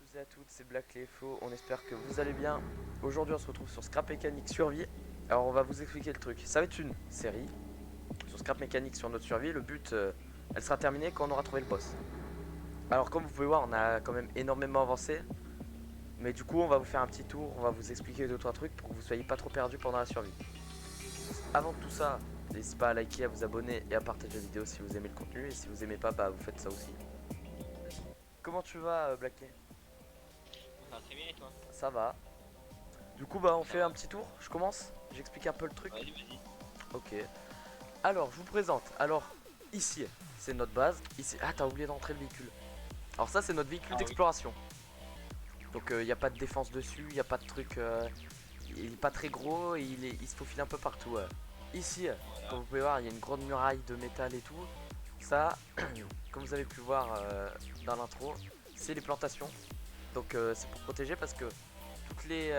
tous et à toutes, c'est Black Faux, on espère que vous allez bien. Aujourd'hui on se retrouve sur Scrap Mécanique Survie. Alors on va vous expliquer le truc. Ça va être une série sur Scrap Mécanique sur notre survie. Le but, elle sera terminée quand on aura trouvé le boss. Alors comme vous pouvez voir, on a quand même énormément avancé. Mais du coup on va vous faire un petit tour, on va vous expliquer 2-3 trucs pour que vous soyez pas trop perdus pendant la survie. Avant tout ça, n'hésitez pas à liker, à vous abonner et à partager la vidéo si vous aimez le contenu. Et si vous aimez pas, bah vous faites ça aussi. Comment tu vas Blacké? Ça va très bien et toi? Ça va. Du coup bah on Ça fait un va. petit tour, je commence, j'explique un peu le truc. Vas-y, vas-y. Ok. Alors je vous présente. Alors ici c'est notre base. Ici. Ah t'as oublié d'entrer le véhicule. Alors ça c'est notre véhicule Ah oui. d'exploration. Donc il n'y a pas de défense dessus, il n'y a pas de truc. Il est pas très gros et il se faufile un peu partout. Ici, comme Voilà. vous pouvez voir, il y a une grande muraille de métal et tout. Ça, comme vous avez pu voir dans l'intro, c'est les plantations. Donc c'est pour protéger parce que toutes les...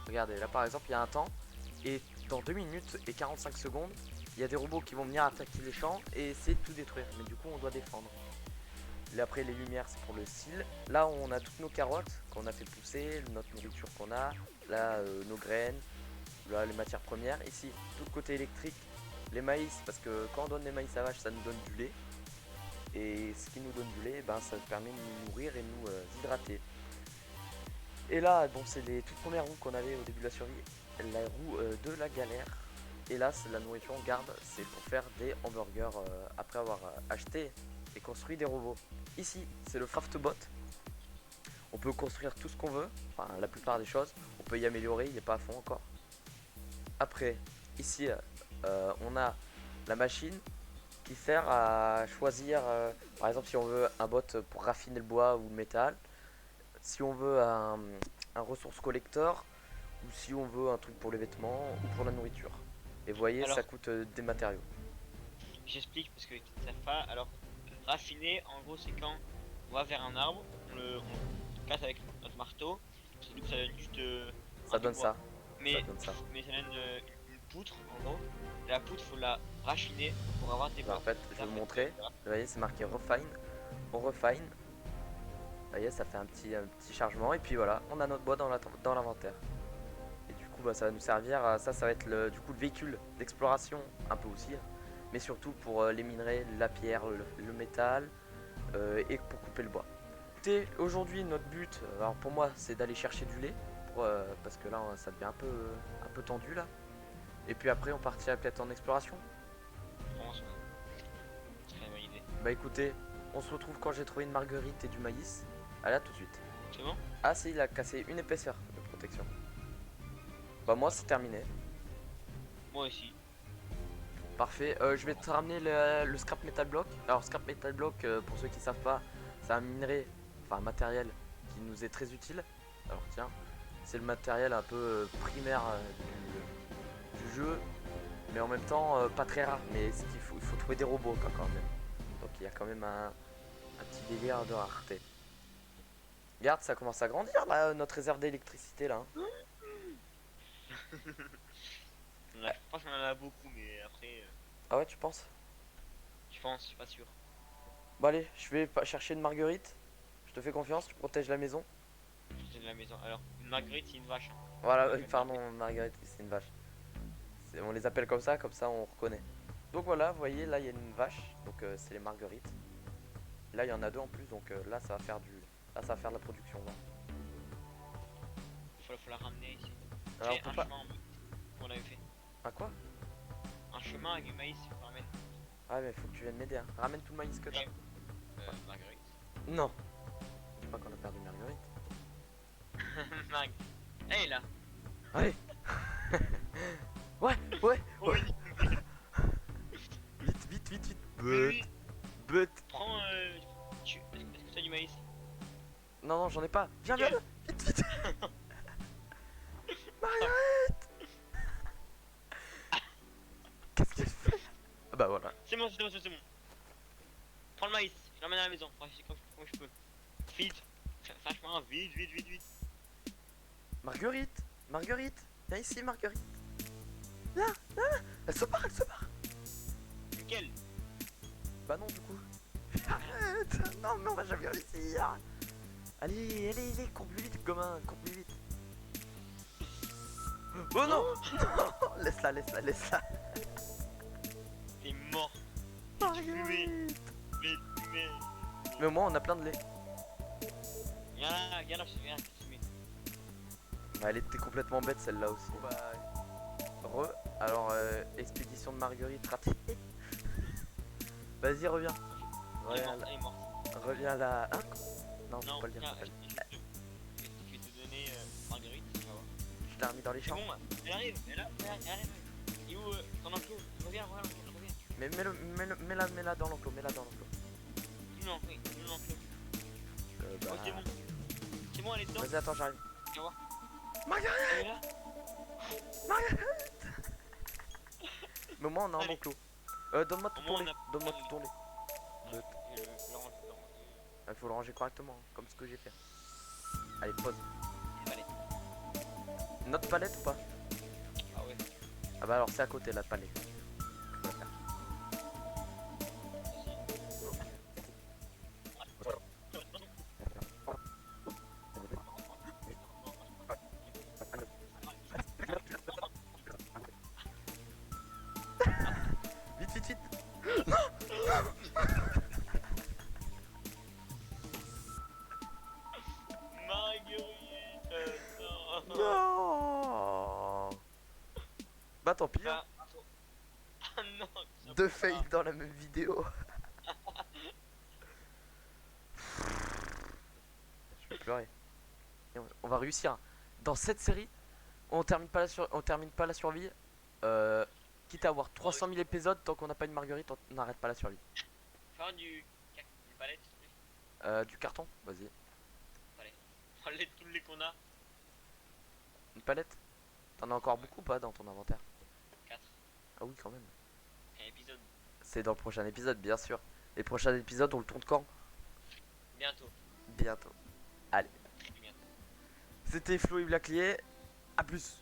regardez, là par exemple, il y a un temps. Et dans 2 minutes et 45 secondes, il y a des robots qui vont venir attaquer les champs et essayer de tout détruire. Mais du coup, on doit défendre. Là, après, les lumières, c'est pour le style. Là, on a toutes nos carottes qu'on a fait pousser, notre nourriture qu'on a. Là, nos graines. Là, les matières premières. Ici, tout le côté électrique. Les maïs, parce que quand on donne les maïs à vache, ça nous donne du lait. Et ce qui nous donne du lait, ben, ça permet de nous nourrir et de nous hydrater. Et là, bon, c'est les toutes premières roues qu'on avait au début de la survie. La roue de la galère. Et là, c'est la nourriture on garde. C'est pour faire des hamburgers après avoir acheté et construit des robots. Ici, c'est le craftbot. On peut construire tout ce qu'on veut. Enfin, la plupart des choses. On peut y améliorer, il n'est pas à fond encore. Après, ici, on a la machine qui sert à choisir, par exemple, si on veut un bot pour raffiner le bois ou le métal, si on veut un ressource collector, ou si on veut un truc pour les vêtements ou pour la nourriture. Et vous voyez, ça Alors, coûte des matériaux. j'explique parce que tu savent pas. Alors, raffiner, en gros, c'est quand on va vers un arbre, on le casse avec notre marteau. Du coup, ça donne juste Ça un de donne bois. ça. Ça Mais, donne ça. mais ça donne une poutre, en gros. Et la poutre, faut la raffiner pour avoir des Là, en bois. fait, je Ça, vais vous en fait, montrer. Vous voyez, c'est marqué refine. On refine. Vous voyez, ça fait un petit chargement. Et puis voilà, on a notre bois dans l'inventaire. Et du coup, bah, ça va nous servir. Ça va être du coup, le véhicule d'exploration, un peu aussi. Mais surtout pour les minerais, la pierre, le métal et pour couper le bois. Écoutez, aujourd'hui, notre but, alors pour moi, c'est d'aller chercher du lait. Parce que là, ça devient un peu tendu là. Et puis après, on partira peut-être en exploration. je pense, ouais. C'est une bonne idée. Bah écoutez, on se retrouve quand j'ai trouvé une marguerite et du maïs. Allez, à tout de suite. C'est bon? Ah, si, il a cassé une épaisseur de protection. Bah, moi, c'est terminé. Moi aussi. Parfait. Je vais te ramener le scrap metal block. Alors, scrap metal block, pour ceux qui savent pas, c'est un minerai, enfin un matériel qui nous est très utile. Alors, tiens, c'est le matériel un peu primaire du jeu, mais en même temps pas très rare. Mais il faut trouver des robots quoi, quand même. Donc, il y a quand même un petit délire de rareté. Regarde, ça commence à grandir là, notre réserve d'électricité là, hein. Je pense qu'on en a beaucoup, mais après, Ah ouais, tu penses? je pense, je suis pas sûr. Bon, allez, je vais chercher une marguerite. Je te fais confiance, tu protèges la maison. C'est de la maison. Alors, une marguerite, c'est une vache, hein. Voilà, Pas une marguerite. pardon, marguerite, oui, c'est une vache. On les appelle comme ça on reconnaît. Donc voilà, vous voyez, là il y a une vache, donc c'est les marguerites. Là il y en a deux en plus, donc là ça va faire là ça va faire de la production. Là. Faut la ramener ici. Alors Fais on peut un pas. chemin qu'on avait fait. Ah quoi? Un chemin avec du maïs, faut ramène. Ah mais faut que tu viennes m'aider. Hein. Ramène tout le maïs que t'as. Ouais. Marguerite. Non. Je crois qu'on a perdu Marguerite. Marg. Elle est là. Allez. Ouais, ouais, ouais. Oui. Vite, vite, vite, vite. Mais oui. But. Prends. Est-ce que tu as du maïs? Non, non, j'en ai pas. Viens, viens, Quel? viens. Vite, vite. Marguerite. Qu'est-ce qu'elle fait? Ah bah voilà. C'est bon, c'est bon, c'est bon. Prends le maïs, je l'emmène à la maison. Enfin, c'est comme je peux. Vite. Fais un chemin, vite, vite, vite, vite. Marguerite, Marguerite, viens ici Marguerite. Là, là, elle se barre, elle se barre. Lequel? Bah non du coup. Arrête, non mais on va jamais réussir. Allez, allez, allez, cours plus vite, gamin, cours plus vite. Oh non. Laisse-la, laisse-la, laisse-la. T'es mort. Marguerite. Mais. Mais au moins, on a plein de lait. Viens là, viens là, je viens filmer. Bah, elle était complètement bête celle-là aussi. Alors, expédition de Marguerite ratée. Vas-y, reviens. Reviens là. Elle est morte. Reviens là. Hein? Non, faut Non, pas le dire. tiens, Faut pas le dire. je vais te donner Marguerite, tu vas voir. Je l'ai remis dans les C'est champs. bon, elle arrive, elle arrive. Il est où ton enclos? Reviens. Mais mets-la dans l'enclos, mets-la dans l'enclos. Non, oui, l'enclos. Bah... Oh, c'est bon. C'est bon, elle est dedans. Vas-y, attends, j'arrive. Viens voir. Marguerite. Elle est là. Marguerite. Mais au moins, on a un Allez. enclos. Donne-moi tout Au ton moins, lait. on a- Donne-moi tout ton lait. Je le range dedans. Il faut le ranger correctement, hein, comme ce que j'ai fait. Allez, pause. Allez. Notre palette ou pas? Ah ouais. Ah bah alors, c'est à côté, la palette. Faut la faire. Vite, vite, vite. Marguerite, non. Non. Bah tant pis. Hein. Ah non. ça Deux peut pas. fails dans la même vidéo. Je vais pleurer. Et on va réussir. Dans cette série, on termine pas la survie. Quitte à avoir 300 000 épisodes, tant qu'on n'a pas une Marguerite, on n'arrête pas la survie. Faire du palette, s'il te plaît. Du carton, vas-y. Prends tous les qu'on a. Une palette. T'en as encore beaucoup ou pas dans ton inventaire? 4. Ah oui, quand même. Un épisode. C'est dans le prochain épisode, bien sûr. Les prochains épisodes, on le tourne quand? Bientôt. Bientôt. Très bientôt. C'était Flo et Blacklier. A plus.